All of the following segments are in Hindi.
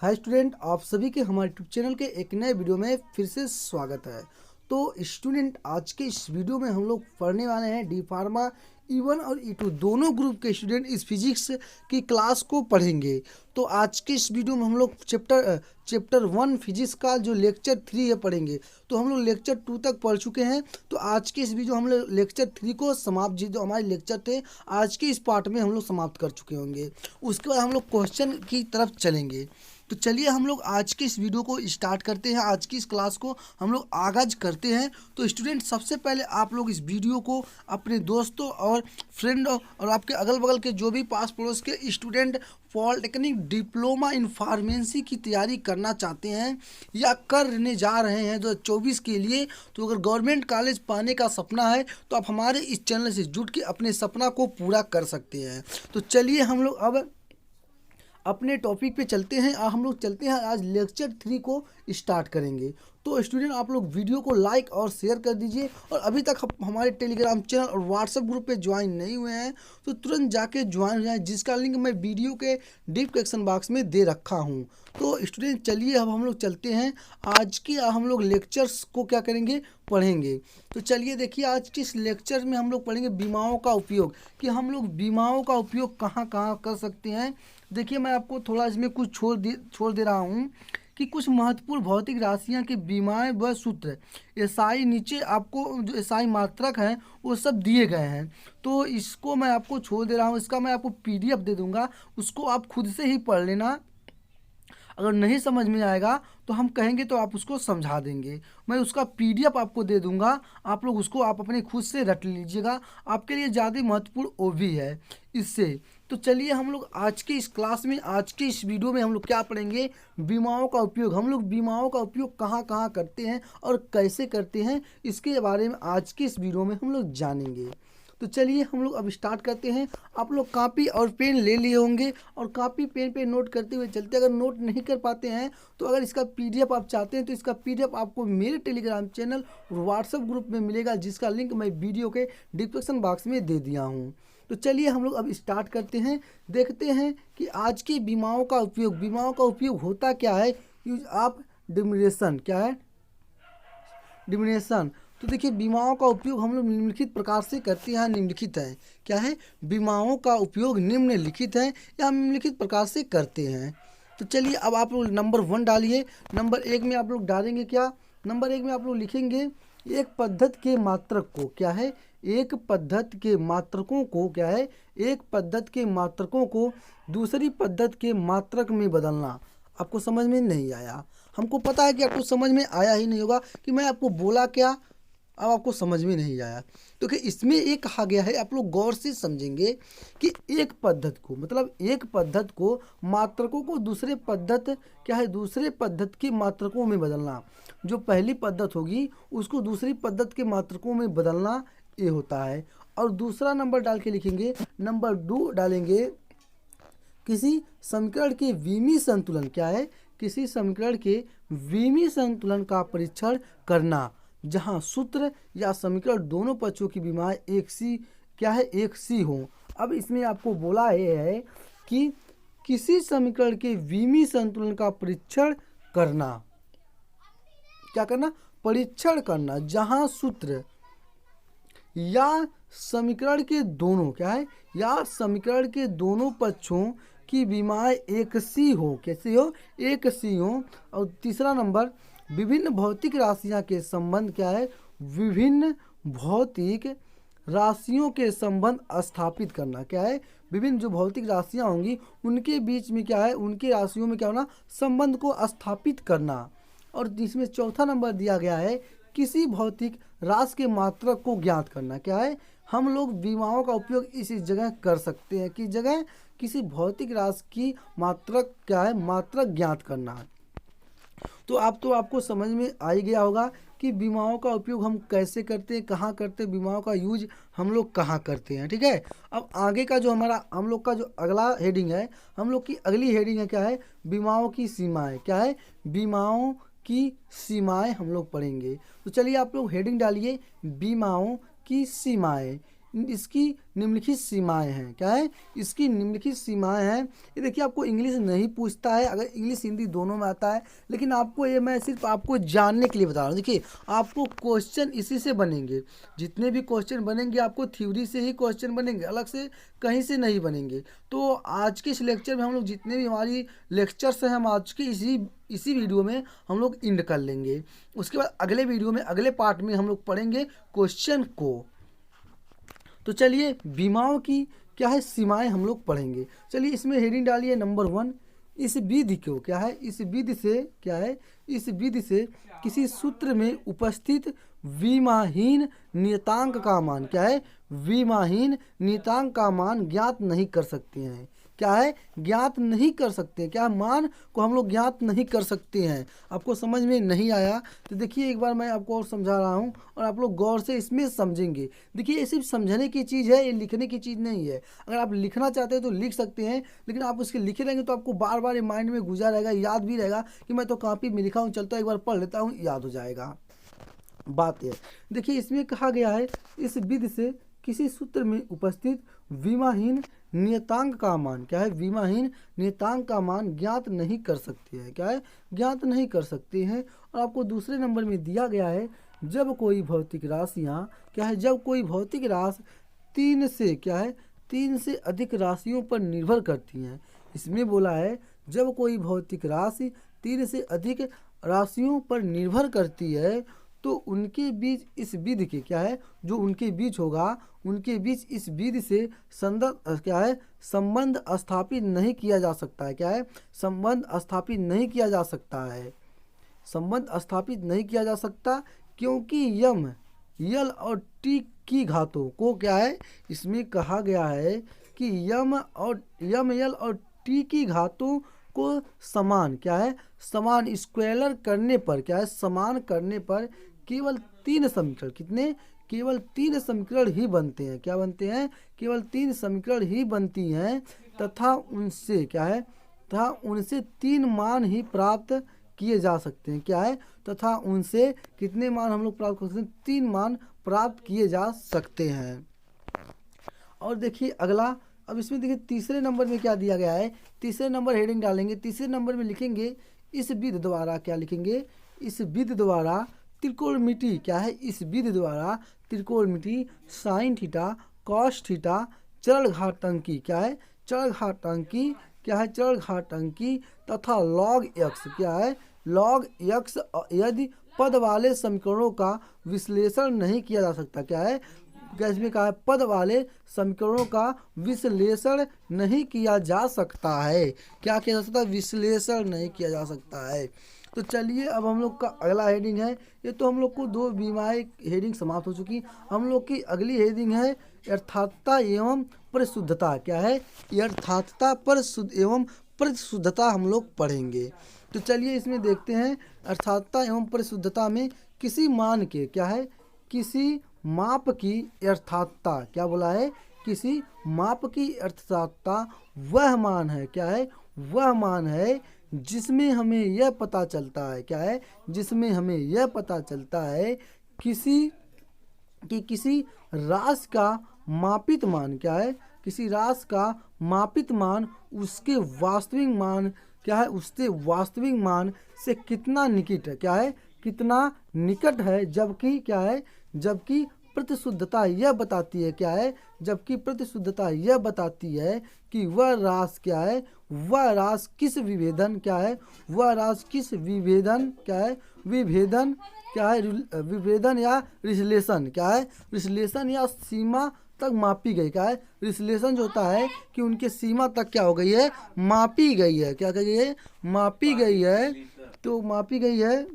हाय स्टूडेंट, आप सभी के हमारे यूट्यूब चैनल के एक नए वीडियो में फिर से स्वागत है। तो स्टूडेंट, आज के इस वीडियो में हम लोग पढ़ने वाले हैं डी फार्मा E1 और E2 दोनों ग्रुप के स्टूडेंट इस फिजिक्स की क्लास को पढ़ेंगे। तो आज के इस वीडियो में हम लोग चैप्टर 1 फिजिक्स का जो लेक्चर 3 है पढ़ेंगे। तो हम लोग लेक्चर 2 तक पढ़ चुके हैं। तो आज के इस वीडियो हम लोग लेक्चर 3 को समाप्त, जो हमारे लेक्चर थे आज के इस पार्ट में हम लोग समाप्त कर चुके होंगे। उसके बाद हम लोग क्वेश्चन की तरफ चलेंगे। तो चलिए हम लोग आज की इस वीडियो को स्टार्ट करते हैं। आज की इस क्लास को हम लोग आगाज करते हैं। तो स्टूडेंट, सबसे पहले आप लोग इस वीडियो को अपने दोस्तों और फ्रेंड और आपके अगल बगल के जो भी पास पड़ोस के student polytechnic diploma in pharmacy की तैयारी करना चाहते हैं या करने जा रहे हैं 2024 के लिए, तो अगर गवर्नमेंट कॉलेज पाने का सपना है तो आप हमारे इस चैनल से जुड़ के अपने सपना को पूरा कर सकते हैं। तो चलिए हम लोग अब अपने टॉपिक पे चलते हैं। हम लोग चलते हैं, आज लेक्चर 3 को स्टार्ट करेंगे। तो स्टूडेंट, आप लोग वीडियो को लाइक और शेयर कर दीजिए, और अभी तक हमारे टेलीग्राम चैनल और व्हाट्सएप ग्रुप पे ज्वाइन नहीं हुए हैं तो तुरंत जाके ज्वाइन हो जाए, जिसका लिंक मैं वीडियो के डिस्क्रिप्शन बॉक्स में दे रखा हूँ। तो स्टूडेंट, चलिए अब हम लोग चलते हैं। आज की हम लोग लेक्चर्स को क्या करेंगे, पढ़ेंगे। तो चलिए देखिए, आज के इस लेक्चर में हम लोग पढ़ेंगे बीमाओं का उपयोग, कि हम लोग बीमाओं का उपयोग कहाँ कहाँ कर सकते हैं। देखिए, मैं आपको थोड़ा इसमें कुछ छोड़ दे रहा हूँ कि कुछ महत्वपूर्ण भौतिक राशियाँ के बीमाएं व सूत्र एसआई, नीचे आपको जो एसआई मात्रक हैं वो सब दिए गए हैं। तो इसको मैं आपको छोड़ दे रहा हूँ, इसका मैं आपको पीडीएफ दे दूँगा, उसको आप खुद से ही पढ़ लेना। अगर नहीं समझ में आएगा तो हम कहेंगे तो आप उसको समझा देंगे। मैं उसका पीडीएफ आपको दे दूंगा, आप लोग उसको आप अपने खुद से रट लीजिएगा, आपके लिए ज़्यादा महत्वपूर्ण वो भी है इससे। तो चलिए हम लोग आज की इस क्लास में, आज की इस वीडियो में हम लोग क्या पढ़ेंगे, बीमाओं का उपयोग। हम लोग बीमाओं का उपयोग कहाँ कहाँ करते हैं और कैसे करते हैं, इसके बारे में आज की इस वीडियो में हम लोग जानेंगे। तो चलिए हम लोग अब स्टार्ट करते हैं। आप लोग कॉपी और पेन ले लिए होंगे और कॉपी पेन पे नोट करते हुए चलते। अगर नोट नहीं कर पाते हैं तो अगर इसका पीडीएफ आप चाहते हैं तो इसका पीडीएफ आपको मेरे टेलीग्राम चैनल और व्हाट्सएप ग्रुप में मिलेगा, जिसका लिंक मैं वीडियो के डिस्क्रिप्शन बॉक्स में दे दिया हूँ। तो चलिए हम लोग अब स्टार्ट करते हैं। देखते हैं कि आज की बीमाओं का उपयोग, बीमाओं का उपयोग होता क्या है। यूज ऑफ डिमिनेशन, क्या है डिमिनेशन। तो देखिए, बीमाओं का उपयोग हम लोग निम्नलिखित प्रकार से करते हैं। निम्नलिखित है, क्या है, बीमाओं का उपयोग निम्नलिखित है या हम निम्नलिखित प्रकार से करते हैं। तो चलिए अब आप लोग नंबर 1 डालिए। नंबर 1 में आप लोग डालेंगे क्या, नंबर 1 में आप लोग लिखेंगे एक पद्धति के मात्रक को, क्या है, एक पद्धति के मात्रकों को, क्या है, एक पद्धति के मात्रकों को दूसरी पद्धति के मात्रक में बदलना। आपको समझ में नहीं आया, हमको पता है कि आपको समझ में आया ही नहीं होगा कि मैं आपको बोला क्या, अब आपको समझ में नहीं आया। तो कि इसमें एक कहा गया है, आप लोग गौर से समझेंगे कि एक पद्धति को, मतलब एक पद्धति को मात्रकों को दूसरे पद्धति, क्या है, दूसरे पद्धति के मात्रकों में बदलना। जो पहली पद्धति होगी उसको दूसरी पद्धति के मात्रकों में बदलना, ये होता है। और दूसरा नंबर डाल के लिखेंगे, नंबर 2 डालेंगे किसी समीकरण के विमीय संतुलन, क्या है, किसी समीकरण के विमीय संतुलन का परीक्षण करना, जहां सूत्र या समीकरण दोनों पक्षों की विमाएं एक सी, क्या है, एक सी हो। अब इसमें आपको बोला है कि किसी समीकरण के विमीय संतुलन का परीक्षण करना, क्या करना, परीक्षण करना, जहां सूत्र या समीकरण के दोनों, क्या है, या समीकरण के दोनों पक्षों की विमाएं एक सी हो, कैसी हो, एक सी हो। और तीसरा नंबर, विभिन्न भौतिक राशियां के संबंध, क्या है, विभिन्न भौतिक राशियों के संबंध स्थापित करना, क्या है, विभिन्न जो भौतिक राशियां होंगी उनके बीच में, क्या है, उनके राशियों में क्या होना, संबंध को स्थापित करना। और इसमें चौथा नंबर दिया गया है किसी भौतिक राशि के मात्रक को ज्ञात करना, क्या है, हम लोग बीमाओं का उपयोग इस जगह कर सकते हैं, किस जगह, किसी भौतिक राशि की मात्रक, क्या है, मात्रक ज्ञात करना। तो आपको समझ में आ ही गया होगा कि बीमाओं का उपयोग हम कैसे करते हैं, कहाँ करते हैं, बीमाओं का यूज हम लोग कहाँ करते हैं। ठीक है, अब आगे का जो हमारा हम लोग का जो अगला हेडिंग है, हम लोग की अगली हेडिंग है, क्या है, बीमाओं की सीमाएं, क्या है, बीमाओं की सीमाएं हम लोग पढ़ेंगे। तो चलिए आप लोग हेडिंग डालिए, बीमाओं की सीमाएं। इसकी निम्नलिखित सीमाएं हैं। क्या है? इसकी निम्नलिखित सीमाएं हैं। ये देखिए, आपको इंग्लिश नहीं पूछता है, अगर इंग्लिश हिंदी दोनों में आता है, लेकिन आपको ये मैं सिर्फ आपको जानने के लिए बता रहा हूँ। देखिए, आपको क्वेश्चन इसी से बनेंगे, जितने भी क्वेश्चन बनेंगे आपको थ्योरी से ही क्वेश्चन बनेंगे, अलग से कहीं से नहीं बनेंगे। तो आज के इस लेक्चर में हम लोग जितने भी हमारी लेक्चर्स हैं, हम आज के इसी वीडियो में हम लोग इंड कर लेंगे। उसके बाद अगले वीडियो में, अगले पार्ट में हम लोग पढ़ेंगे क्वेश्चन को। तो चलिए, बीमाओं की क्या है सीमाएं हम लोग पढ़ेंगे। चलिए, इसमें हेडिंग डालिए नंबर 1। इस विधि को क्या है, इस विधि से क्या है, इस विधि से किसी सूत्र में उपस्थित विमाहीन नियतांक का मान क्या है, विमाहीन नियतांक का मान ज्ञात नहीं कर सकते हैं। क्या है? ज्ञात नहीं कर सकते। क्या मान को हम लोग ज्ञात नहीं कर सकते हैं। आपको समझ में नहीं आया तो देखिए, एक बार मैं आपको और समझा रहा हूँ और आप लोग गौर से इसमें समझेंगे। देखिए, ये सिर्फ समझने की चीज़ है, ये लिखने की चीज़ नहीं है। अगर आप लिखना चाहते हैं तो लिख सकते हैं, लेकिन आप उसके लिखे रहेंगे तो आपको बार बार ये माइंड में गुजरा रहेगा, याद भी रहेगा कि मैं तो कॉपी में लिखा हूँ, चलता एक बार पढ़ लेता हूँ, याद हो जाएगा। बात है, देखिए, इसमें कहा गया है इस विधि से किसी सूत्र में उपस्थित विमाहीन नियतांक का मान क्या है, विमाहीन नियतांक का मान ज्ञात नहीं कर सकते हैं। क्या है? ज्ञात नहीं कर सकते हैं। और आपको दूसरे नंबर में दिया गया है, जब कोई भौतिक राशियाँ क्या है, जब कोई भौतिक राशि 3 से क्या है, 3 से अधिक राशियों पर निर्भर करती हैं। इसमें बोला है, जब कोई भौतिक राशि 3 से अधिक राशियों पर निर्भर करती है तो उनके बीच इस विधि के क्या है, जो उनके बीच होगा, उनके बीच इस विधि से क्या है, संबंध स्थापित नहीं किया जा सकता है। क्या है? संबंध स्थापित नहीं किया जा सकता है। संबंध स्थापित नहीं किया जा सकता, क्योंकि यम, यल और टी की घातों को क्या है, इसमें कहा गया है कि यम, यल और टी की घातों को समान क्या है, समान स्क्वेलर करने पर क्या है, समान करने पर केवल 3 समीकरण, कितने? केवल 3 समीकरण ही बनते हैं। क्या बनते हैं? केवल 3 समीकरण ही बनती हैं, तथा उनसे क्या है, तथा उनसे 3 मान ही प्राप्त किए जा सकते हैं। क्या है? तथा उनसे कितने मान हम लोग प्राप्त कर सकते हैं? 3 मान प्राप्त किए जा सकते हैं। और देखिए अगला, अब इसमें देखिए तीसरे नंबर में क्या दिया गया है। तीसरे नंबर हेडिंग डालेंगे, तीसरे नंबर में लिखेंगे इस विधि द्वारा, क्या लिखेंगे, इस विधि द्वारा त्रिकोणमिति क्या है, इस विधि द्वारा त्रिकोणमिति साइन थीटा कॉस थीटा चरण घातांकी क्या है, चरण घातांकी क्या है, चरण घातांकी तथा लॉग एक्स क्या है, लॉग एक्स यदि पद वाले समीकरणों का विश्लेषण नहीं किया जा सकता। क्या है? इसमें कहा है पद वाले समीकरणों का विश्लेषण नहीं किया जा सकता है। क्या किया जा सकता है? विश्लेषण नहीं किया जा सकता है। तो चलिए, अब हम लोग का अगला हेडिंग है, ये तो हम लोग को 2 बीमाएं हेडिंग समाप्त हो चुकी। हम लोग की अगली हेडिंग है यथार्थता एवं परिशुद्धता। क्या है? यथार्थता एवं परिशुद्धता हम लोग पढ़ेंगे। तो चलिए, इसमें देखते हैं यथार्थता एवं परिशुद्धता में किसी मान के क्या है, किसी माप की यथार्थता, क्या बोला है, किसी माप की यथार्थता वह मान है, क्या है, वह मान है जिसमें हमें यह पता चलता है, क्या है, जिसमें हमें यह पता चलता है किसी राशि का मापित मान क्या है, किसी राशि का मापित मान उसके वास्तविक मान क्या है, उससे वास्तविक मान से कितना निकट है, क्या है, कितना निकट है। जबकि क्या है, जबकि प्रतिशुद्धता यह बताती है, क्या है, जबकि प्रतिशुद्धता यह बताती है कि वह राशि क्या है, वह राशि किस विभेदन क्या है, वह राशि किस विभेदन क्या है, विभेदन क्या है, विभेदन या रिलेशन क्या है, रिलेशन या सीमा तक मापी गई। क्या है? रिलेशन जो होता है कि उनके सीमा तक क्या हो गई है, मापी गई है। क्या कही है? मापी गई है। तो मापी गई है,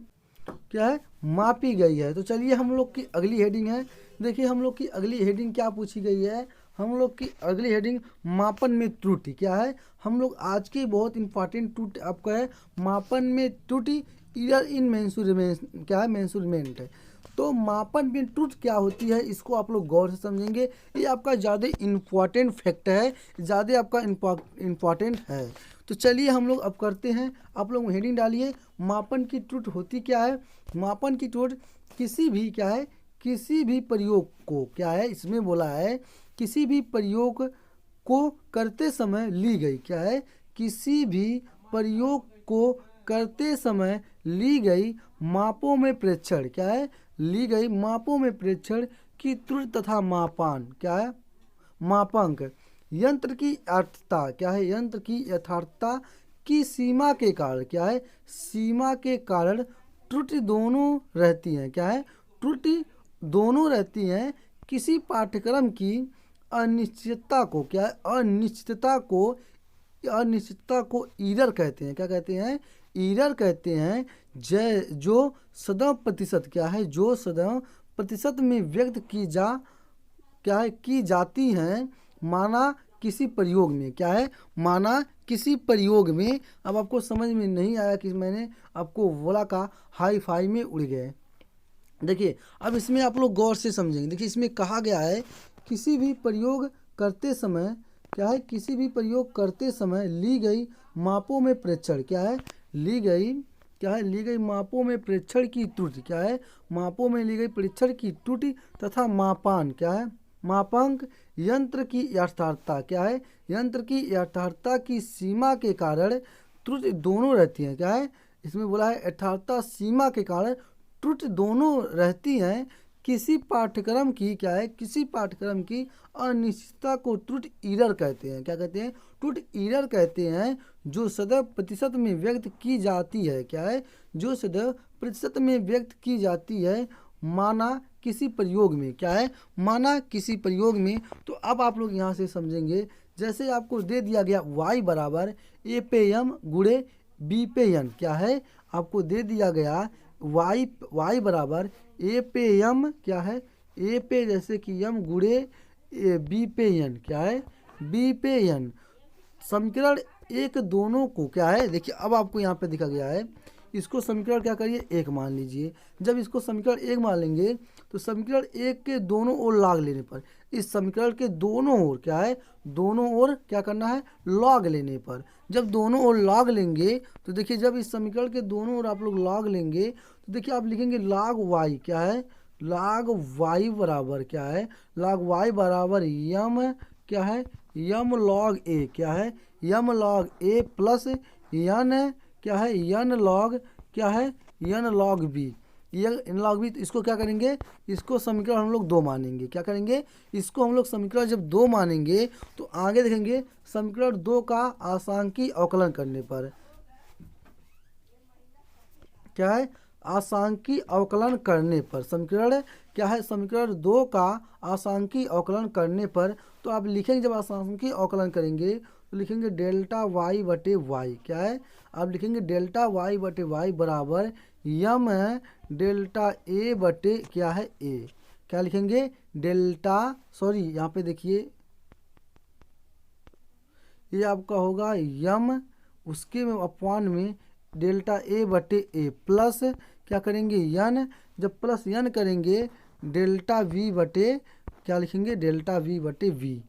क्या है, मापी गई है। तो चलिए, हम लोग की अगली हेडिंग है। देखिए, हम लोग की अगली हेडिंग क्या पूछी गई है। हम लोग की अगली हेडिंग मापन में त्रुटि। क्या है? हम लोग आज की बहुत इंपॉर्टेंट त्रुटि आपका है, मापन में त्रुटि, एरर इन मेंसुरेमेंट क्या है, मेंसुरमेंट है। तो मापन में त्रुटि क्या होती है, इसको आप लोग गौर से समझेंगे। ये आपका ज़्यादा इम्पॉर्टेंट फैक्ट है, ज़्यादा आपका इम्पॉर्टेंट है। तो चलिए, हम लोग अब करते हैं। आप लोग हेडिंग डालिए, मापन की त्रुटि होती क्या है। मापन की त्रुटि किसी भी क्या है, किसी भी प्रयोग को, क्या है इसमें बोला है, किसी भी प्रयोग को करते समय ली गई, क्या है, किसी भी प्रयोग को करते समय ली गई मापों में प्रेक्षण, क्या है, ली गई मापों में प्रेक्षण की त्रुटि तथा मापान, क्या है, मापांक, यंत्र की यथार्थता, क्या है, यंत्र की यथार्थता की सीमा के कारण, क्या है, सीमा के कारण त्रुटि दोनों रहती हैं, क्या है, त्रुटि दोनों रहती हैं। किसी पाठ्यक्रम की अनिश्चितता को, क्या है, अनिश्चितता को ईरर कहते हैं, क्या कहते हैं, ईरर कहते हैं। जो सदैव प्रतिशत, क्या है, जो सदैव प्रतिशत में व्यक्त की क्या है, की जाती हैं, माना किसी प्रयोग में, क्या है, माना किसी प्रयोग में। अब आपको समझ में नहीं आया कि मैंने आपको बोला का हाई फाई में उड़ गए। देखिए अब इसमें आप लोग गौर से समझेंगे। देखिए इसमें कहा गया है किसी भी प्रयोग करते समय, क्या है, किसी भी प्रयोग करते समय ली गई मापों में प्रेक्षण, क्या है, ली गई, क्या है, ली गई मापों में प्रेक्षण की त्रुटि, क्या है, मापों में ली गई प्रेक्षण की त्रुटि तथा मापान, क्या है, मापांक, यंत्र की यथार्थता, क्या है, यंत्र की यथार्थता की सीमा के कारण त्रुटि दोनों रहती हैं, क्या है, इसमें बोला है यथार्थता सीमा के कारण त्रुटि दोनों रहती हैं। किसी पाठ्यक्रम की, क्या है, किसी पाठ्यक्रम की अनिश्चितता को त्रुटि ईरर कहते हैं, क्या कहते हैं, त्रुटि ईरर कहते हैं, जो सदैव प्रतिशत में व्यक्त की जाती है, क्या है, जो सदैव प्रतिशत में व्यक्त की जाती है, माना किसी प्रयोग में, क्या है, माना किसी प्रयोग में। तो अब आप लोग यहाँ से समझेंगे, जैसे आपको दे दिया गया y बराबर ए पे एम गुणे बी पे एन, क्या है, आपको दे दिया गया y बराबर ए पे एम, क्या है, ए पे जैसे कि एम गुणे बी पे एन, क्या है, बी पे एन। समीकरण एक दोनों को, क्या है, देखिए अब आपको यहाँ पे दिखा गया है, इसको समीकरण क्या करिए एक मान लीजिए। जब इसको समीकरण एक मान लेंगे तो समीकरण एक के दोनों ओर लॉग लेने पर, इस समीकरण के दोनों ओर, क्या है, दोनों ओर क्या करना है, लॉग लेने पर। जब दोनों ओर लॉग लेंगे तो देखिए, जब इस समीकरण के दोनों ओर आप लोग लॉग लेंगे तो देखिए आप लिखेंगे लॉग वाई, क्या है, लॉग वाई बराबर, क्या है, लॉग वाई बराबर यम, क्या है, यम लॉग ए, क्या है, यम लॉग ए प्लस यन, क्या है, यन लॉग, क्या है, यन लॉग बी, यन लॉग बी। इसको क्या करेंगे, इसको समीकरण हम लोग दो मानेंगे, क्या करेंगे, इसको हम लोग समीकरण जब दो मानेंगे तो आगे देखेंगे समीकरण दो का आसांकी अवकलन करने पर, क्या है, आसांकी अवकलन करने पर, समीकरण क्या है, समीकरण दो का आसांकी अवकलन करने पर तो आप लिखेंगे, जब आसांकी अवकलन करेंगे तो लिखेंगे डेल्टा वाई बटे वाई, क्या है, आप लिखेंगे डेल्टा वाई बटे वाई बराबर यम डेल्टा ए बटे, क्या है, ए, क्या लिखेंगे, डेल्टा, सॉरी यहाँ पे देखिए ये आपका होगा यम, उसके में अपवान में डेल्टा ए बटे ए प्लस क्या करेंगे यन, जब प्लस यन करेंगे डेल्टा वी बटे, क्या लिखेंगे, डेल्टा वी बटे वी।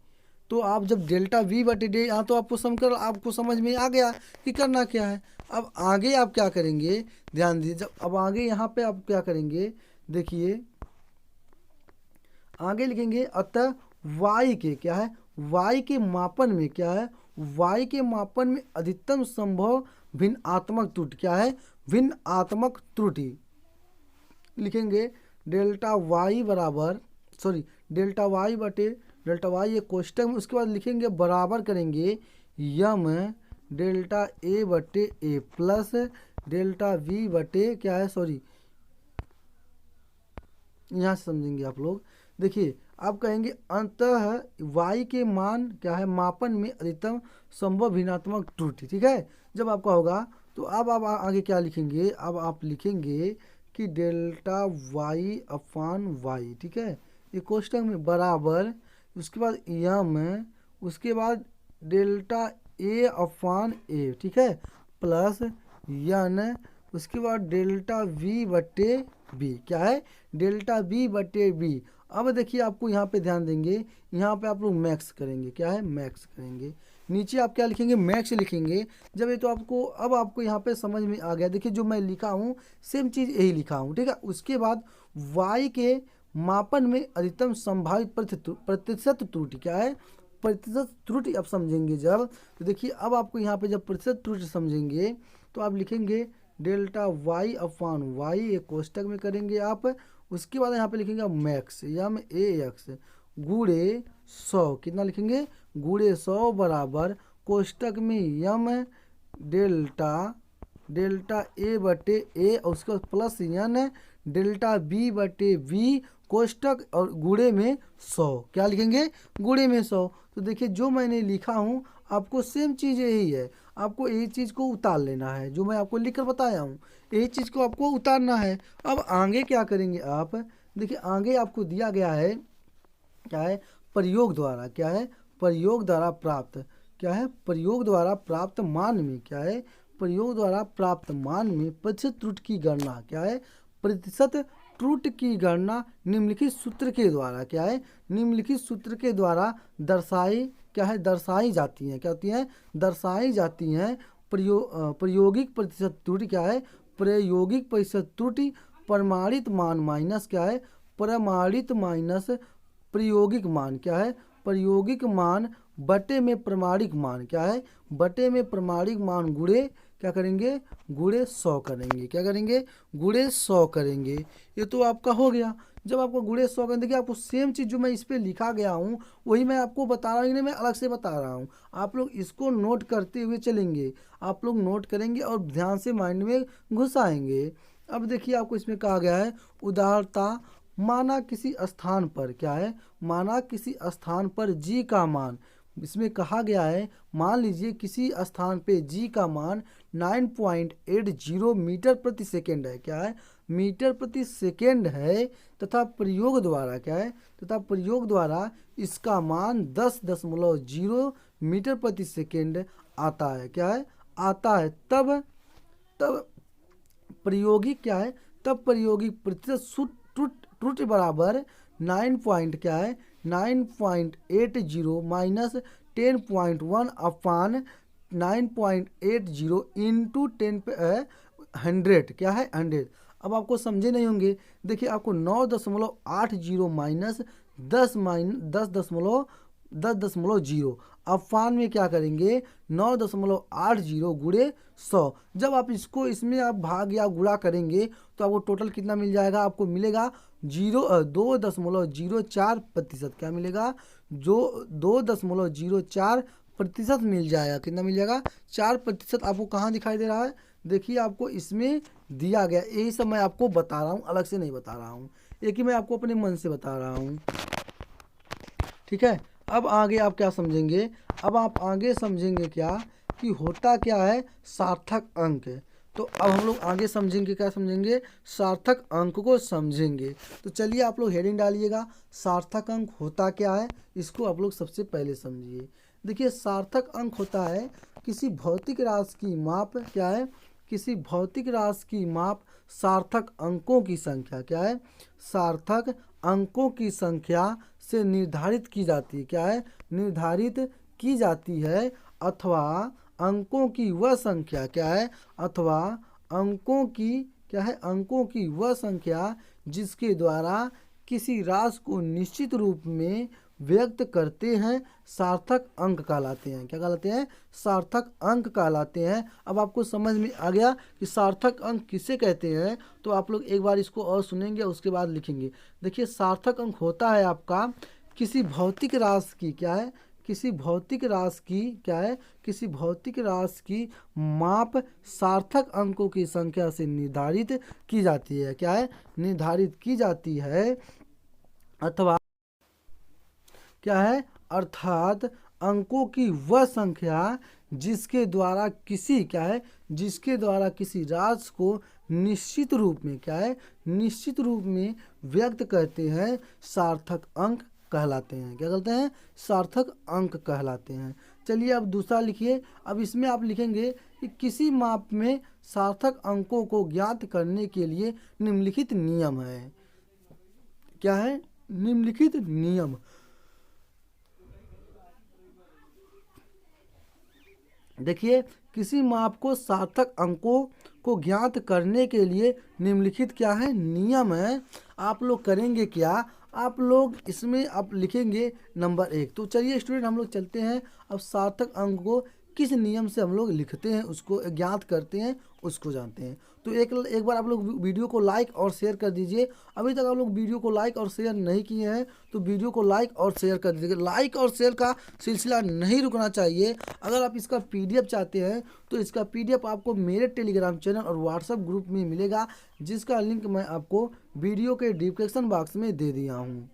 तो आप जब डेल्टा वी बटे डे, यहाँ तो आपको समीकरण आपको समझ में आ गया कि करना क्या है। अब आगे आप क्या करेंगे, ध्यान दीजिए, जब अब आगे यहाँ पे आप क्या करेंगे, देखिए आगे लिखेंगे अतः y के, क्या है, y के मापन में, क्या है, y के मापन में अधिकतम संभव भिन्नात्मक त्रुटि, क्या है, भिन्नात्मक त्रुटि लिखेंगे डेल्टा y बराबर, सॉरी डेल्टा y बटे डेल्टा वाई ये कोष्टक में, उसके बाद लिखेंगे बराबर करेंगे यम डेल्टा ए बटे ए प्लस डेल्टा वी बटे, क्या है, सॉरी यहाँ से समझेंगे आप लोग। देखिए आप कहेंगे अंतः y के मान, क्या है, मापन में अधिकतम संभव भिन्नात्मक त्रुटि, ठीक है। जब आपका होगा तो अब आप आगे क्या लिखेंगे, अब आप लिखेंगे कि डेल्टा वाई अपान वाई, ठीक है, ये कोष्टक में बराबर, उसके बाद यम, उसके बाद डेल्टा ए अपान ए, ठीक है, प्लस यन, उसके बाद डेल्टा वी बटे बी, क्या है, डेल्टा बी बटे बी। अब देखिए आपको यहाँ पे ध्यान देंगे, यहाँ पे आप लोग मैक्स करेंगे, क्या है, मैक्स करेंगे, नीचे आप क्या लिखेंगे, मैक्स लिखेंगे। जब ये तो आपको, अब आपको यहाँ पे समझ में आ गया, देखिए जो मैं लिखा हूँ सेम चीज़ यही लिखा हूँ, ठीक है। उसके बाद y के मापन में अधिकतम संभावित प्रतिशत त्रुटि। क्या है? प्रतिशत त्रुटि आप समझेंगे जब, तो देखिए अब आपको यहाँ पे जब प्रतिशत त्रुटि समझेंगे तो आप लिखेंगे डेल्टा वाई अपॉन वाई, एक कोष्टक में करेंगे आप। उसके बाद यहाँ पे लिखेंगे मैक्स MAX गुणे 100, कितना लिखेंगे? गुणे 100 बराबर कोष्टक में यम डेल्टा A बटे A और उसके बाद प्लस n डेल्टा B बटे B कोष्टक और गुणे में 100। क्या लिखेंगे? गुणे में 100। तो देखिए जो मैंने लिखा हूँ आपको सेम चीज़ यही है, आपको यही चीज़ को उतार लेना है, जो मैं आपको लिख कर बताया हूँ यही चीज़ को आपको उतारना है। अब आगे क्या करेंगे आप? देखिए आगे आपको दिया गया है, क्या है? प्रयोग द्वारा, क्या है? प्रयोग द्वारा प्राप्त, क्या है? प्रयोग द्वारा प्राप्त मान में, क्या है? प्रयोग द्वारा प्राप्त मान में प्रतिशत त्रुटि की गणना, क्या है? प्रतिशत त्रुटि की गणना निम्नलिखित सूत्र के द्वारा, क्या है? निम्नलिखित सूत्र के द्वारा दर्शाई, क्या है? दर्शाई जाती हैं। क्या होती हैं? दर्शाई जाती हैं। प्रायोगिक प्रतिशत त्रुटि, क्या है? प्रायोगिक प्रतिशत त्रुटि प्रमाणित मान माइनस, क्या है? प्रमाणित माइनस प्रायोगिक मान, क्या है? प्रायोगिक मान बटे में प्रमाणिक मान, क्या है? बटे में प्रमाणिक मान गुणे, क्या करेंगे? गुणे 100 करेंगे। क्या करेंगे? गुणे 100 करेंगे। ये तो आपका हो गया। जब आपको गुणे 100 करेंगे, देखिए आपको सेम चीज़ जो मैं इस पर लिखा गया हूँ वही मैं आपको बता रहा हूँ, नहीं मैं अलग से बता रहा हूँ। आप लोग इसको नोट करते हुए चलेंगे, आप लोग नोट करेंगे और ध्यान से माइंड में घुसाएंगे। अब देखिए आपको इसमें कहा गया है उदारता, माना किसी स्थान पर, क्या है? माना किसी स्थान पर जी का मान, इसमें कहा गया है मान लीजिए किसी स्थान पे जी का मान 9.80 मीटर प्रति सेकेंड है, क्या है? मीटर प्रति सेकेंड है, तथा प्रयोग द्वारा, क्या है? तथा प्रयोग द्वारा इसका मान 10.0 मीटर प्रति सेकेंड आता है, क्या है? आता है। तब प्रायोगिक, क्या है? तब प्रायोगिक प्रतिशत त्रुटि बराबर 9 क्या है? 9.80 माइनस 10.1 अपान 9.80 इंटू 100, क्या है? 100। अब आपको समझे नहीं होंगे, देखिए आपको 9.80 माइनस 10.0 अफान में क्या करेंगे? 9.80 गुणे 100। जब आप इसको इसमें आप भाग या गुणा करेंगे तो आपको टोटल कितना मिल जाएगा? आपको मिलेगा 2.04 प्रतिशत। क्या मिलेगा? जो 2.04 प्रतिशत मिल जाएगा। कितना मिल जाएगा? 4%। आपको कहाँ दिखाई दे रहा है? देखिए आपको इसमें दिया गया, यही सब मैं आपको बता रहा हूँ, अलग से नहीं बता रहा हूँ, एक ही मैं आपको अपने मन से बता रहा हूँ। ठीक है। अब आगे आप क्या समझेंगे? अब आप आगे समझेंगे क्या कि होता क्या है सार्थक अंक। तो अब हम लोग आगे समझेंगे, क्या समझेंगे? सार्थक अंक को समझेंगे। तो चलिए आप लोग हेडिंग डालिएगा, सार्थक अंक होता क्या है, इसको आप लोग सबसे पहले समझिए। देखिए सार्थक अंक होता है किसी भौतिक राशि की माप, क्या है? किसी भौतिक राशि की माप सार्थक अंकों की संख्या, क्या है? सार्थक अंकों की संख्या से निर्धारित की जाती है, क्या है? निर्धारित की जाती है, अथवा अंकों की वह संख्या, क्या है? अथवा अंकों की, क्या है? अंकों की वह संख्या जिसके द्वारा किसी राशि को निश्चित रूप में व्यक्त करते हैं सार्थक अंक कहलाते हैं। क्या कहलाते हैं? सार्थक अंक कहलाते हैं। अब आपको समझ में आ गया कि सार्थक अंक किसे कहते हैं, तो आप लोग एक बार इसको और सुनेंगे उसके बाद लिखेंगे। देखिए सार्थक अंक होता है आपका किसी भौतिक राशि की, क्या है? किसी भौतिक राशि की, क्या है? किसी भौतिक राशि की माप सार्थक अंकों की संख्या से निर्धारित की जाती है, क्या है? निर्धारित की जाती है, अथवा क्या है? अर्थात अंकों की वह संख्या जिसके द्वारा किसी, क्या है? जिसके द्वारा किसी राशि को निश्चित रूप में, क्या है? निश्चित रूप में व्यक्त करते हैं सार्थक अंक कहलाते हैं। क्या कहते हैं? सार्थक अंक कहलाते हैं। चलिए अब दूसरा लिखिए। अब इसमें आप लिखेंगे कि किसी माप में सार्थक अंकों को ज्ञात करने के लिए निम्नलिखित नियम है। क्या है? निम्नलिखित नियम। देखिए किसी माप को सार्थक अंकों को ज्ञात करने के लिए निम्नलिखित क्या है? नियम है। आप लोग करेंगे क्या, आप लोग इसमें आप लिखेंगे नंबर 1। तो चलिए स्टूडेंट हम लोग चलते हैं, अब सार्थक अंक को किस नियम से हम लोग लिखते हैं उसको ज्ञात करते हैं, उसको जानते हैं। तो एक बार आप लोग वीडियो को लाइक और शेयर कर दीजिए। अभी तक आप लोग वीडियो को लाइक और शेयर नहीं किए हैं तो वीडियो को लाइक और शेयर कर दीजिए। लाइक और शेयर का सिलसिला नहीं रुकना चाहिए। अगर आप इसका पीडीएफ चाहते हैं तो इसका पीडीएफ आपको मेरे टेलीग्राम चैनल और व्हाट्सएप ग्रुप में मिलेगा, जिसका लिंक मैं आपको वीडियो के डिस्क्रिप्शन बॉक्स में दे दिया हूँ।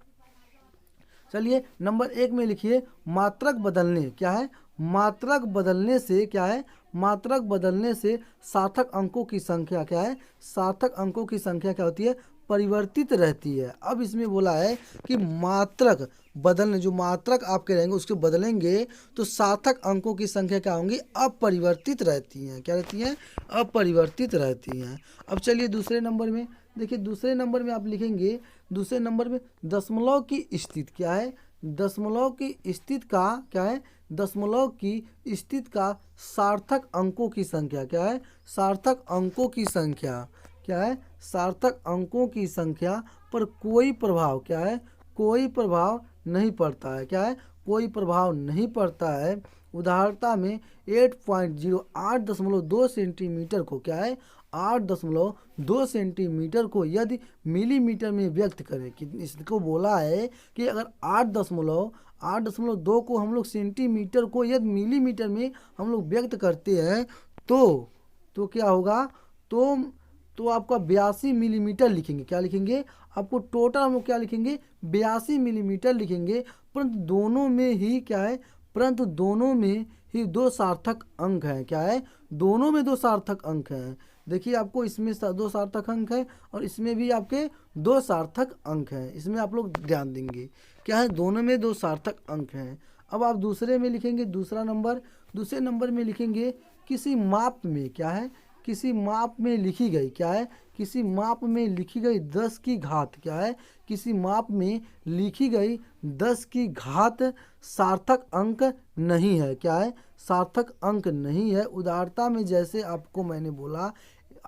चलिए नंबर 1 में लिखिए मात्रक बदलने। क्या है, मात्रक बदलने से क्या है, मात्रक बदलने से सार्थक अंकों की संख्या क्या है, सार्थक अंकों की संख्या क्या होती है, परिवर्तित रहती है। अब इसमें बोला है कि मात्रक बदलने, जो मात्रक आपके रहेंगे उसके बदलेंगे तो सार्थक अंकों की संख्या क्या होंगी, अपरिवर्तित रहती हैं। क्या रहती हैं, अपरिवर्तित रहती हैं। अब चलिए दूसरे नंबर में देखिए, दूसरे नंबर में आप लिखेंगे, दूसरे नंबर में दशमलव की स्थिति। क्या है, दशमलव की स्थिति का क्या है, दशमलव की स्थिति का सार्थक अंकों की संख्या। क्या है, सार्थक अंकों की संख्या। क्या है, सार्थक अंकों की संख्या पर कोई प्रभाव, क्या है, कोई प्रभाव नहीं पड़ता है। क्या है, कोई प्रभाव नहीं पड़ता है। उदाहरणता में 8.2 सेंटीमीटर को क्या है, 8.2 सेंटीमीटर को यदि मिलीमीटर में व्यक्त करें, इसको बोला है कि अगर 8.2 को हम लोग सेंटीमीटर को यदि मिलीमीटर में हम लोग व्यक्त करते हैं तो क्या होगा, तो आपका 82 मिलीमीटर लिखेंगे। क्या लिखेंगे, आपको टोटल हम लोग क्या लिखेंगे, 82 मिलीमीटर लिखेंगे। परंतु दोनों में ही क्या है, परंतु दोनों में ही 2 सार्थक अंक हैं। क्या है, दोनों में 2 सार्थक अंक हैं। देखिए आपको इसमें 2 सार्थक अंक है और इसमें भी आपके 2 सार्थक अंक हैं। इसमें आप लोग ध्यान देंगे, क्या है, दोनों में 2 सार्थक अंक हैं। अब आप दूसरे में लिखेंगे, दूसरा नंबर, दूसरे नंबर में लिखेंगे किसी माप में। क्या है, किसी माप में लिखी गई, क्या है, किसी माप में लिखी गई 10 की घात। क्या है, किसी माप में लिखी गई 10 की घात सार्थक अंक नहीं है। क्या है, सार्थक अंक नहीं है। उदाहरणता में जैसे आपको मैंने बोला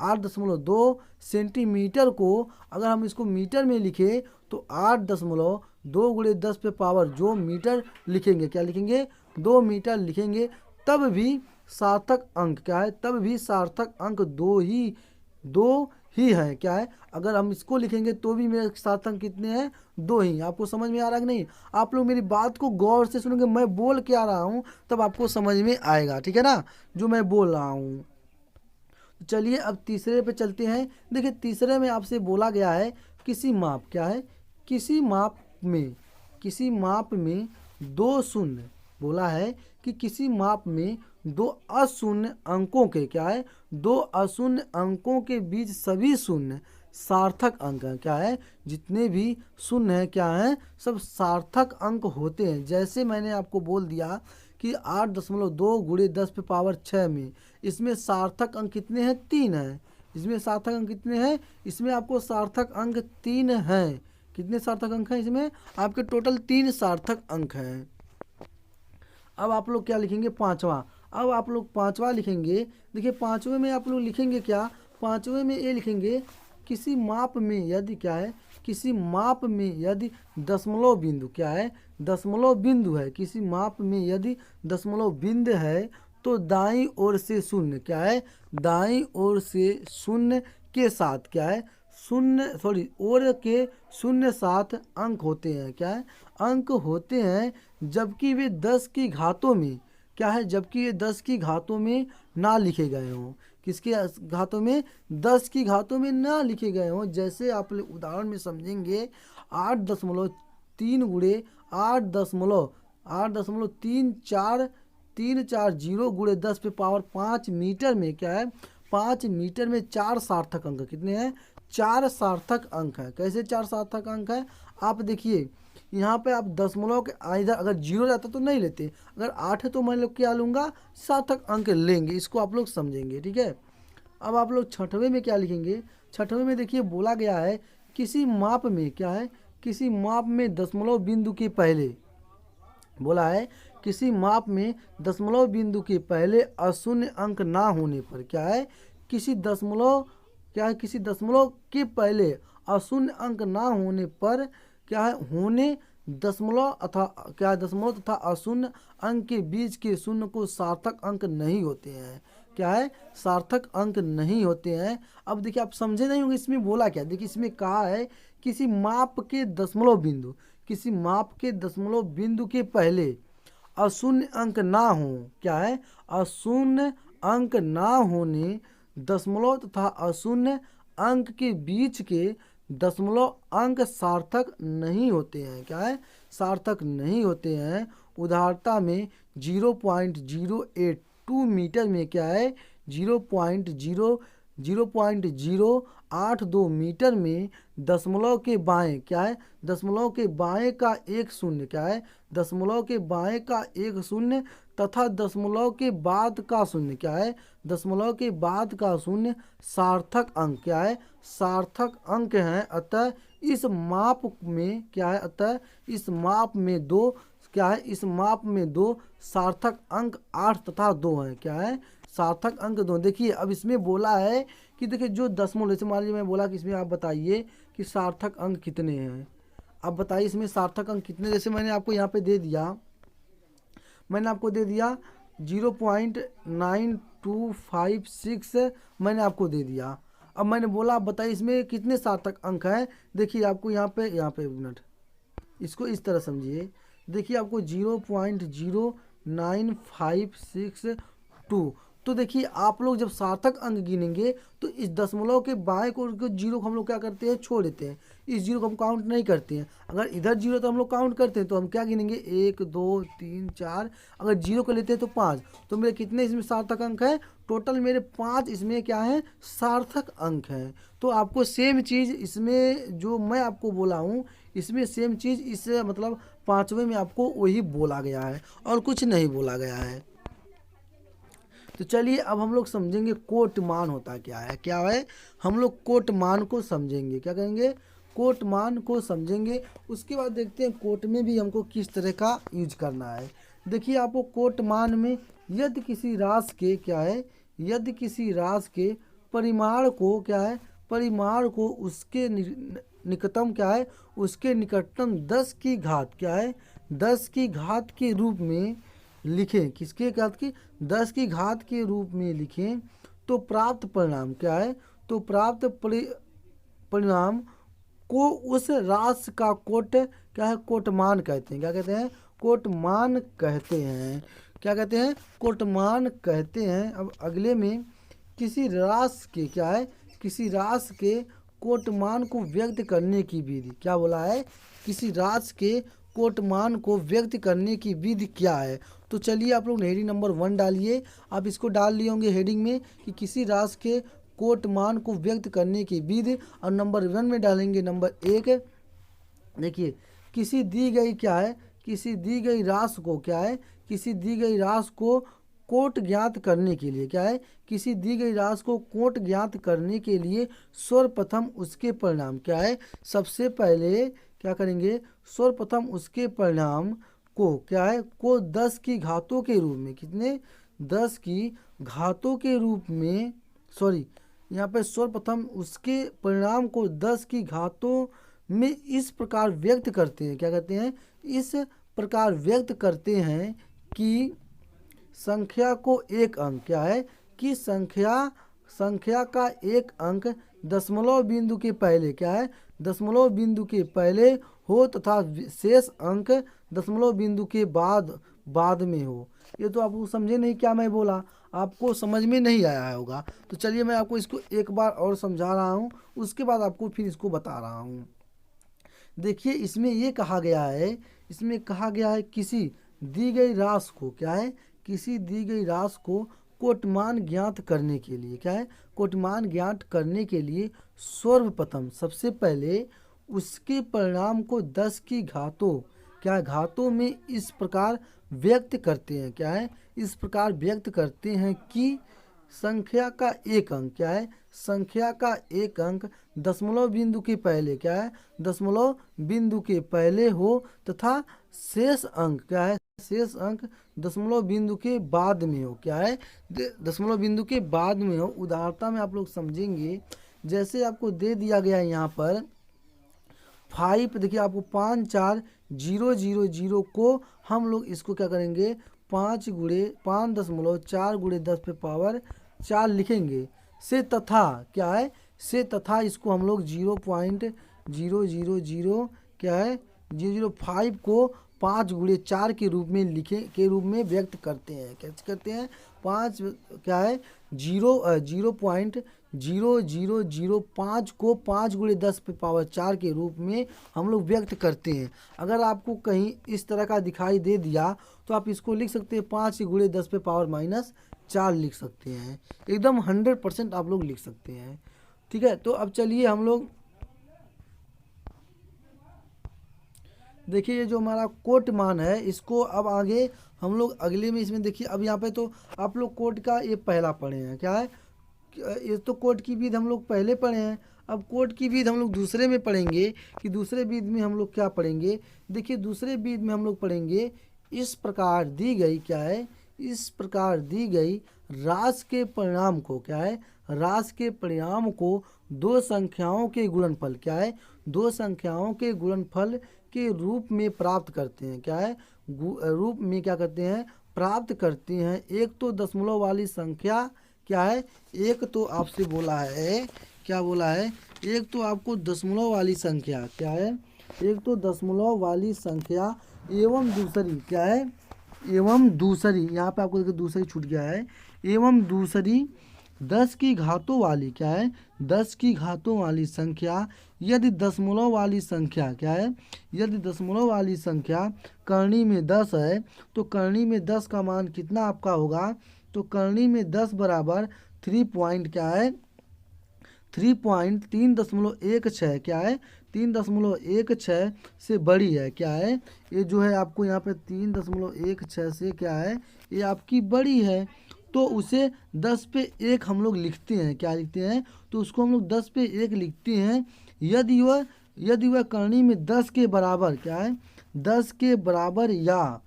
8.2 सेंटीमीटर को अगर हम इसको मीटर में लिखें तो 8.2 गुणे 10 पे पावर जो मीटर लिखेंगे, क्या लिखेंगे, 2 मीटर लिखेंगे, तब भी सार्थक अंक क्या है, तब भी सार्थक अंक दो ही है। क्या है, अगर हम इसको लिखेंगे तो भी मेरे सार्थक अंक कितने हैं, 2 ही। आपको समझ में आ रहा है कि नहीं, आप लोग मेरी बात को गौर से सुनेंगे, मैं बोल क्या रहा हूँ तब आपको समझ में आएगा, ठीक है ना, जो मैं बोल रहा हूँ। चलिए अब तीसरे पे चलते हैं। देखिए तीसरे में आपसे बोला गया है किसी माप। क्या है, किसी माप में 2 शून्य, बोला है कि किसी माप में 2 अशून्य अंकों के, क्या है, 2 अशून्य अंकों के बीच सभी शून्य सार्थक अंक हैं। क्या है, जितने भी शून्य हैं क्या हैं, सब सार्थक अंक होते हैं। जैसे मैंने आपको बोल दिया कि 8.2 गुणे 10 पे पावर 6 में इसमें सार्थक अंक कितने हैं, 3 हैं। इसमें सार्थक अंक कितने हैं, इसमें आपको सार्थक अंक 3 हैं। कितने सार्थक अंक हैं इसमें, आपके टोटल 3 सार्थक अंक हैं। अब आप लोग क्या लिखेंगे, पांचवा। अब आप लोग पांचवा लिखेंगे। देखिए पांचवे में आप लोग लिखेंगे क्या, पांचवे में ये लिखेंगे किसी माप में यदि, क्या है, किसी माप में यदि दशमलव बिंदु, क्या है, दशमलव बिंदु है, किसी माप में यदि दशमलव बिंदु है तो दाईं ओर से शून्य, क्या है, दाईं ओर से शून्य के साथ, क्या है, ओर के शून्य साथ अंक होते हैं। क्या है, अंक होते हैं जबकि वे 10 की घातों में, क्या है, जबकि ये 10 की घातों में ना लिखे गए हों। किसके घातों में, 10 की घातों में ना लिखे गए हों। जैसे आप उदाहरण में समझेंगे 8.3 गुणे 8.340 गुणे 10 पे पावर 5 मीटर में, क्या है, 5 मीटर में 4 सार्थक अंक कितने हैं, 4 सार्थक अंक हैं। कैसे 4 सार्थक अंक हैं, आप देखिए यहाँ पे आप दशमलव के इधर अगर 0 रहता तो नहीं लेते, अगर 8 है तो मैं लोग क्या लूँगा, सार्थक अंक लेंगे। इसको आप लोग समझेंगे, ठीक है। अब आप लोग छठवें में क्या लिखेंगे, छठवें में देखिए बोला गया है किसी माप में, क्या है, किसी माप में दशमलव बिंदु के पहले, बोला है किसी माप में दशमलव बिंदु के पहले अशून्य अंक ना होने पर, क्या है, किसी दशमलव क्या है, किसी दशमलव के पहले अशून्य अंक ना होने पर क्या है, होने दशमलव अथा क्या है, दशमलव तथा अशून्य अंक के बीच के शून्य को सार्थक अंक नहीं होते हैं। क्या है, सार्थक अंक नहीं होते हैं। अब देखिए आप समझे नहीं होंगे इसमें बोला क्या। देखिए इसमें कहा है किसी माप के दशमलव बिंदु, किसी माप के दशमलव बिंदु के पहले अशून्य अंक ना हो, क्या है, अशून्य अंक ना होने दशमलव तथा अशून्य अंक के बीच के दशमलव अंक सार्थक नहीं होते हैं। क्या है, सार्थक नहीं होते हैं। उदाहरणता में 0.082 मीटर में क्या है, 0.082 मीटर में दशमलव के बाएं, क्या है, दशमलव के बाएं का एक शून्य, क्या है, दशमलव के बाएं का एक शून्य तथा दशमलव के बाद का शून्य, क्या है, दशमलव के बाद का शून्य सार्थक अंक, क्या है, सार्थक अंक हैं। अतः इस माप में क्या है, अतः इस माप में दो, क्या है, इस माप में दो सार्थक अंक 8 तथा 2 हैं। क्या है, सार्थक अंक 2। देखिए अब इसमें बोला है कि देखिए जो दशमलव, जैसे मान लीजिए मैं बोला कि इसमें आप बताइए कि सार्थक अंक कितने हैं। अब बताइए इसमें सार्थक अंक कितने, जैसे मैंने आपको यहाँ पे दे दिया, मैंने आपको दे दिया 0.9256 मैंने आपको दे दिया। अब मैंने बोला आप बताइए इसमें कितने सार्थक अंक हैं। देखिए आपको यहाँ पे मिनट, इसको इस तरह समझिए। देखिए आपको 0.09562, तो देखिए आप लोग जब सार्थक अंक गिनेंगे तो इस दशमलव के बाएं को जीरो को हम लोग क्या करते हैं, छोड़ देते हैं। इस जीरो को हम काउंट नहीं करते हैं। अगर इधर जीरो तो हम लोग काउंट करते हैं, तो हम क्या गिनेंगे 1 2 3 4, अगर जीरो को लेते हैं तो 5। तो मेरे कितने इसमें सार्थक अंक है, टोटल मेरे 5 इसमें क्या है, सार्थक अंक हैं। तो आपको सेम चीज़ इसमें जो मैं आपको बोला हूँ, इसमें सेम चीज़ इस मतलब 5वें में आपको वही बोला गया है और कुछ नहीं बोला गया है। तो चलिए अब हम लोग समझेंगे कोट मान होता क्या है। क्या है, हम लोग कोट मान को समझेंगे। क्या करेंगे, कोट मान को समझेंगे। उसके बाद देखते हैं कोट में भी हमको किस तरह का यूज करना है। देखिए आपको कोट मान में यदि किसी राशि के, क्या है, यदि किसी राशि के परिमाण को, क्या है, परिमाण को उसके निकटतम, क्या है, उसके निकटतम 10 की घात, क्या है, 10 की घात के रूप में लिखें, किसके घात की, 10 की घात के रूप में लिखें, तो प्राप्त परिणाम, क्या है, तो प्राप्त परिणाम को उस राशि का कोट, क्या है, कोटमान कहते हैं। क्या कहते हैं, कोटमान कहते हैं। क्या कहते हैं, कोटमान कहते हैं। अब अगले में किसी राशि के, क्या है, किसी राशि के कोटमान को व्यक्त करने की विधि, क्या बोला है, किसी राशि के कोटमान को व्यक्त करने की विधि क्या है। तो चलिए आप लोग हेडिंग नंबर 1 डालिए। आप इसको डाल लिए होंगे हेडिंग में कि किसी राशि के कोटमान को व्यक्त करने की विधि, और नंबर 1 में डालेंगे नंबर 1। देखिए किसी दी गई, क्या है, किसी दी गई राशि को, क्या है, किसी दी गई राशि को कोट ज्ञात करने के लिए, क्या है, किसी दी गई राशि को कोट ज्ञात करने के लिए सर्वप्रथम उसके परिणाम, क्या है, सबसे पहले क्या करेंगे, सर्वप्रथम उसके परिणाम को, क्या है, को 10 की घातों के रूप में, कितने, 10 की घातों के रूप में, सॉरी यहाँ पे सर्वप्रथम उसके परिणाम को 10 की घातों में इस प्रकार व्यक्त करते हैं। क्या कहते हैं, इस प्रकार व्यक्त करते हैं कि संख्या को एक अंक, क्या है, कि संख्या का एक अंक दशमलव बिंदु के पहले, क्या है, दशमलव बिंदु के पहले हो तथा शेष अंक दशमलव बिंदु के बाद में हो। ये तो आपको समझे नहीं, क्या मैं बोला, आपको समझ में नहीं आया होगा। तो चलिए मैं आपको इसको एक बार और समझा रहा हूँ, उसके बाद आपको फिर इसको बता रहा हूँ। देखिए इसमें ये कहा गया है, इसमें कहा गया है किसी दी गई राशि को, क्या है, किसी दी गई राशि को कोटमान ज्ञात करने के लिए, क्या है, कोटमान ज्ञात करने के लिए सर्वप्रथम सबसे पहले उसके परिणाम को 10 की घातों, क्या घातों में इस प्रकार व्यक्त करते हैं, क्या है, इस प्रकार व्यक्त करते हैं कि संख्या का एक अंक, क्या है, संख्या का एक अंक दशमलव बिंदु के पहले, क्या है, दशमलव बिंदु के पहले हो तथा शेष अंक, क्या है, शेष अंक दशमलव बिंदु के बाद में हो, क्या है, दशमलव बिंदु के बाद में हो। उदाहरणता में आप लोग समझेंगे, जैसे आपको दे दिया गया है यहाँ पर 5, देखिए आपको 5,4,0,0,0 को हम लोग इसको क्या करेंगे 5,4 लिखेंगे से तथा क्या है से तथा इसको हम लोग 0.000 क्या है 005 को 5 × 4 के रूप में व्यक्त करते हैं। कैसे करते हैं 5 क्या है 0.0005 को 5 × 10⁴ के रूप में हम लोग व्यक्त करते हैं। अगर आपको कहीं इस तरह का दिखाई दे दिया तो आप इसको लिख सकते हैं 5 × 10⁻⁴ लिख सकते हैं। एकदम 100% आप लोग लिख सकते हैं। ठीक है, तो अब चलिए हम लोग देखिए ये जो हमारा कोट मान है इसको अब आगे हम लोग अगले में इसमें देखिए। अब यहाँ पे तो आप लोग कोट का ये पहला पढ़े हैं, क्या है ये तो कोट की विधि हम लोग पहले पढ़े हैं। अब कोट की विधि हम लोग दूसरे में पढ़ेंगे कि दूसरे विधि में हम लोग क्या पढ़ेंगे। देखिए दूसरे विधि में हम लोग पढ़ेंगे इस प्रकार दी गई क्या है इस प्रकार दी गई राशि के परिणाम को क्या है राशि के परिणाम को दो संख्याओं के गुणनफल क्या है दो संख्याओं के गुणनफल के रूप में प्राप्त करते हैं। क्या है रूप में क्या करते हैं प्राप्त करते हैं। एक तो दशमलव वाली संख्या क्या है एक तो आपसे बोला है क्या बोला है एक तो आपको दशमलव वाली संख्या क्या है एक तो दशमलव वाली संख्या एवं दूसरी क्या है एवं दूसरी यहाँ पे आपको देखिए दूसरी छूट गया है एवं दूसरी 10 की घातों वाली क्या है 10 की घातों वाली संख्या यदि दशमलव वाली संख्या क्या है यदि दशमलव वाली संख्या करनी में 10 है तो करनी में 10 का मान कितना आपका होगा तो करनी में 10 बराबर 3 पॉइंट क्या है 3.316 क्या है 3.16 से बड़ी है। क्या है ये जो है आपको यहाँ पे 3.16 से क्या है ये आपकी बड़ी है तो उसे 10 पे 1 हम लोग लिखते हैं। क्या लिखते हैं तो उसको हम लोग 10 पे 1 लिखते हैं यदि वह करनी में 10 के बराबर क्या है 10 के बराबर या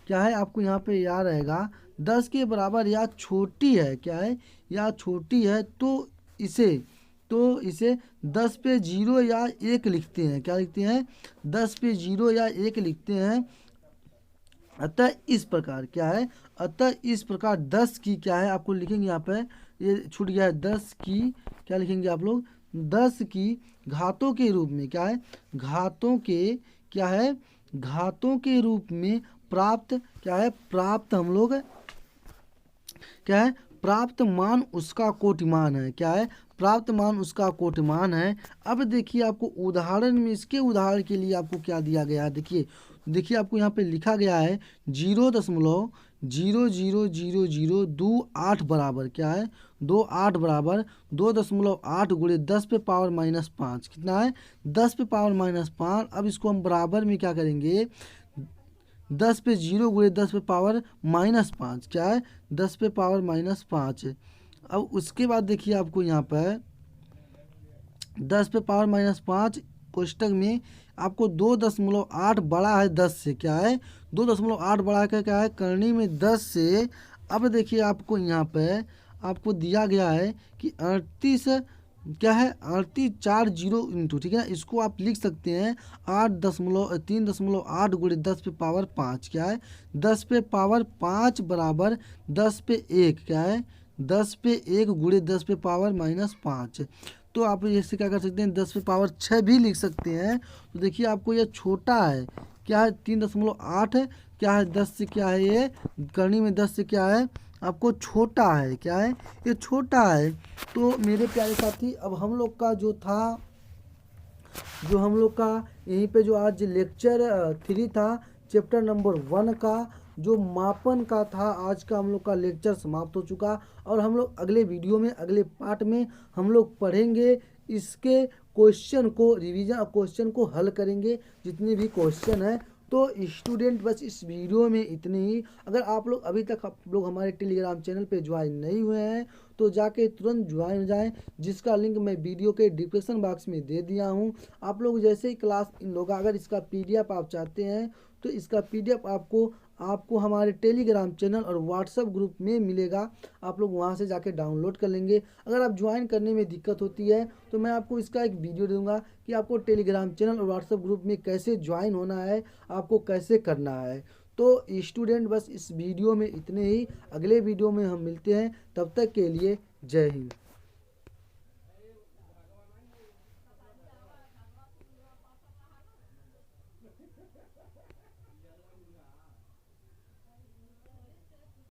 क्या है आपको यहाँ पे या रहेगा 10 के बराबर या छोटी है क्या है या छोटी है तो इसे 10 पे 0 या 1 लिखते हैं। क्या लिखते हैं 10 पे 0 या 1 लिखते हैं। अतः इस प्रकार क्या है अतः इस प्रकार 10 की क्या है आपको लिखेंगे यहाँ पे ये छूट गया है 10 की क्या लिखेंगे आप लोग 10 की घातों के रूप में क्या है घातों के क्या है घातों के रूप में प्राप्त क्या है प्राप्त हम लोग क्या है प्राप्त मान उसका कोटिमान है। क्या है प्राप्त मान उसका कोटिमान है। अब देखिए आपको उदाहरण में इसके उदाहरण के लिए आपको क्या दिया गया है देखिए आपको यहाँ पे लिखा गया है 0.000028 बराबर क्या है 28 बराबर 2.8 × 10⁻⁻5 कितना है 10⁻⁻5। अब इसको हम बराबर में क्या करेंगे 10 पे 0 × 10⁻⁻5 क्या है 10⁻⁻5। अब उसके बाद देखिए आपको यहाँ पर 10⁻⁻5 कोष्टक में आपको 2.8 बड़ा है 10 से क्या है 2.8 बड़ा है क्या है करनी में 10 से। अब देखिए आपको यहाँ पे आपको दिया गया है कि 38 क्या है 3840 इंटू ठीक है ना इसको आप लिख सकते हैं 3.8 × 10⁻5 क्या है 10⁻5 बराबर 10 पे 1 क्या है 10 पे 1 × 10⁻⁻5। तो आप इससे क्या कर सकते हैं 10⁻6 भी लिख सकते हैं। तो देखिए आपको यह छोटा है क्या है 3.8 है क्या है 10 से क्या है ये करनी में 10 से क्या है आपको छोटा है क्या है ये छोटा है। तो मेरे प्यारे साथी अब हम लोग का जो यहीं पे जो आज लेक्चर 3 था चैप्टर नंबर 1 का जो मापन का था आज का हम लोग का लेक्चर समाप्त हो चुका। और हम लोग अगले वीडियो में अगले पार्ट में हम लोग पढ़ेंगे इसके क्वेश्चन को रिवीजन क्वेश्चन को हल करेंगे जितने भी क्वेश्चन है। तो स्टूडेंट बस इस वीडियो में इतने ही। अगर आप लोग अभी तक आप लोग हमारे टेलीग्राम चैनल पे ज्वाइन नहीं हुए हैं तो जाके तुरंत ज्वाइन हो जाएं जिसका लिंक मैं वीडियो के डिस्क्रिप्शन बॉक्स में दे दिया हूं। आप लोग जैसे ही क्लास इन लोग अगर इसका PDF आप चाहते हैं तो इसका PDF आपको आपको हमारे टेलीग्राम चैनल और व्हाट्सएप ग्रुप में मिलेगा। आप लोग वहां से जाके डाउनलोड कर लेंगे। अगर आप ज्वाइन करने में दिक्कत होती है तो मैं आपको इसका एक वीडियो दूंगा कि आपको टेलीग्राम चैनल और व्हाट्सएप ग्रुप में कैसे ज्वाइन होना है, आपको कैसे करना है। तो स्टूडेंट बस इस वीडियो में इतने ही। अगले वीडियो में हम मिलते हैं, तब तक के लिए जय हिंद।